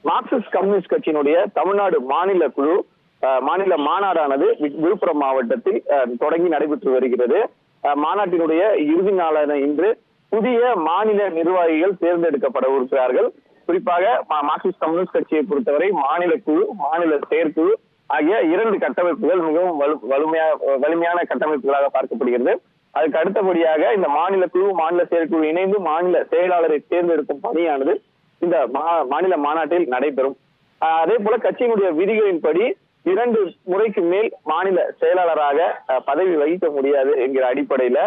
Marxist communist கட்சியினுடைய தமிழ்நாடு மாநில குழு மாநில மாநாடானது விழுப்புரம் மாவட்டத்தில் தொடங்கி நடைபெற்று வருகிறது. மாநாட்டினுடைய இறுதி நாளான இன்று புதிய மாநில நிர்வாகிகள் தேர்ந்தெடுக்கப்பட இருக்கிறார்கள். குறிப்பாக மார்க்சிஸ்ட் கம்யூனிஸ்ட் கட்சியை பொறுத்தவரை மாநில குழு, மாநில செயற்குழு ஆகிய இரண்டு கட்டமைப்புகள் மிகவும் வலிமையான கட்டமைப்புகளாக பார்க்கப்படுகிறது. அதுக்கு அடுத்தபடியாக இந்த மாநில குழு, மாநில செயற்குழு இணைந்து மாநில செயலாளரை தேர்ந்தெடுக்கும் பணியானது இந்த மாநில மாநாட்டில் நடைபெறும். அதே போல கட்சியினுடைய விதிகளின்படி 2 முறைக்கு மேல் மாநில செயலாளராக பதவி வகிக்க முடியாது என்கிற அடிப்படையில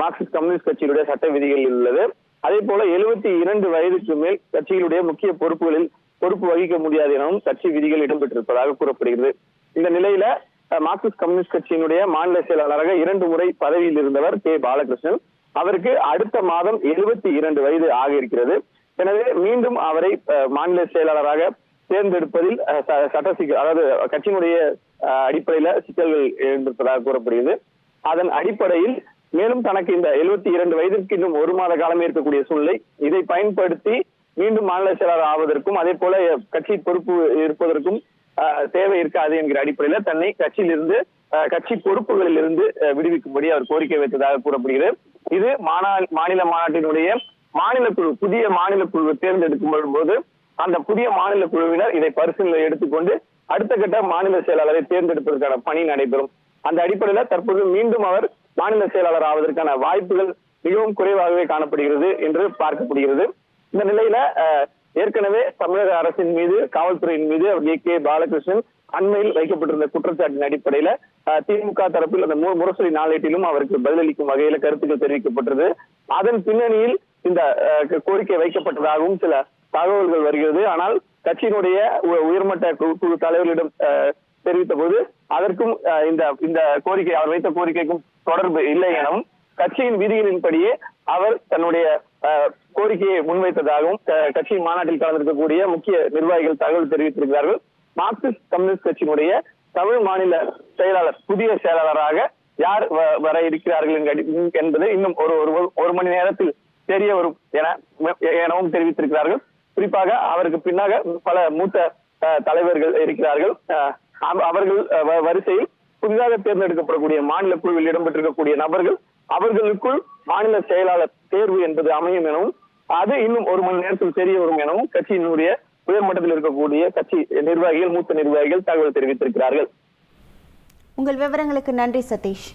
மார்க்சிஸ்ட் கம்யூனிஸ்ட் கட்சியினுடைய சட்ட விதிகளில் உள்ளது. அதே போல 72 வயதுக்கு மேல் கட்சியினுடைய முக்கிய பொறுப்புகளில் பொறுப்பு வகிக்க முடியாது எனவும் கட்சி விதிகள் இடம்பெற்றிருப்பதாக கூறப்படுகிறது. இந்த நிலையில மார்க்சிஸ்ட் கம்யூனிஸ்ட் கட்சியினுடைய மாநில செயலாளராக 2 முறை பதவியில் இருந்தவர் கே பாலகிருஷ்ணன். அவருக்கு அடுத்த மாதம் 72 வயது ஆக இருக்கிறது. எனவே மீண்டும் அவரை மாநில செயலாளராக தேர்ந்தெடுப்பதில் சட்ட சிக்கல், அதாவது கட்சியினுடைய அடிப்படையில சிக்கல்கள் எழுந்திருப்பதாக கூறப்படுகிறது. அதன் அடிப்படையில் மேலும் தனக்கு இந்த 72 வயதிற்கு இன்னும் 1 மாத காலமே இருக்கக்கூடிய சூழ்நிலை, இதை பயன்படுத்தி மீண்டும் மாநில செயலாளர் ஆவதற்கும் அதே போல கட்சி பொறுப்பு இருப்பதற்கும் தேவை இருக்காது என்கிற அடிப்படையில தன்னை கட்சியிலிருந்து கட்சி பொறுப்புகளில் இருந்து விடுவிக்கும்படி அவர் கோரிக்கை வைத்ததாக கூறப்படுகிறது. இது மாநில மாநாட்டினுடைய மாநில குழு, புதிய மாநில குழுவை தேர்ந்தெடுக்கும் போது அந்த புதிய மாநில குழுவினர் இதை பரிசீலனை எடுத்துக்கொண்டு அடுத்த கட்ட மாநில செயலாளரை தேர்ந்தெடுப்பதற்கான பணி நடைபெறும். அந்த அடிப்படையில தற்போது மீண்டும் அவர் மாநில செயலாளர் ஆவதற்கான வாய்ப்புகள் மிகவும் குறைவாகவே காணப்படுகிறது என்று பார்க்கப்படுகிறது. இந்த நிலையில ஏற்கனவே தமிழக அரசின் மீது, காவல்துறையின் மீது கே பாலகிருஷ்ணன் அண்மையில் வைக்கப்பட்டிருந்த குற்றச்சாட்டின் அடிப்படையில திமுக தரப்பில் அந்த முரசொலி நாளேட்டிலும் அவருக்கு பதிலளிக்கும் வகையில கருத்துக்கள் தெரிவிக்கப்பட்டது. அதன் பின்னணியில் இந்த கோரிக்கை வைக்கப்பட்டதாகவும் சில தகவல்கள் வருகிறது. ஆனால் கட்சியினுடைய உயர்மட்ட குழு தலைவர்களிடம் தெரிவித்த போது அதற்கும் இந்த கோரிக்கை, அவர் வைத்த கோரிக்கைக்கும் தொடர்பு இல்லை எனவும் கட்சியின் விதிகளின்படியே அவர் தன்னுடைய கோரிக்கையை முன்வைத்ததாகவும் கட்சியின் மாநாட்டில் கலந்திருக்கக்கூடிய முக்கிய நிர்வாகிகள் தகவல் தெரிவித்திருக்கிறார்கள். மார்க்சிஸ்ட் கம்யூனிஸ்ட் கட்சியினுடைய தமிழ் மாநில செயலாளர், புதிய செயலாளராக யார் வர இருக்கிறார்கள் என்பது இன்னும் ஒரு மணி நேரத்தில் தெரிய வரும் எனவும் தெரிவித்திருக்கிறார்கள். குறிப்பாக அவருக்கு பின்னாக பல மூத்த தலைவர்கள் இருக்கிறார்கள். அவர்கள் வரிசையில் புதிதாக தேர்ந்தெடுக்கப்படக்கூடிய மாநில குழுவில் இடம்பெற்றிருக்கக்கூடிய நபர்கள், அவர்களுக்குள் மாநில செயலாளர் தேர்வு என்பது அமையும் எனவும் அது இன்னும் 1 மணி நேரத்தில் தெரிய வரும் எனவும் கட்சியினுடைய உயர்மட்டத்தில் இருக்கக்கூடிய கட்சி நிர்வாகிகள், மூத்த நிர்வாகிகள் தகவல் தெரிவித்திருக்கிறார்கள். உங்கள் விவரங்களுக்கு நன்றி சதீஷ்.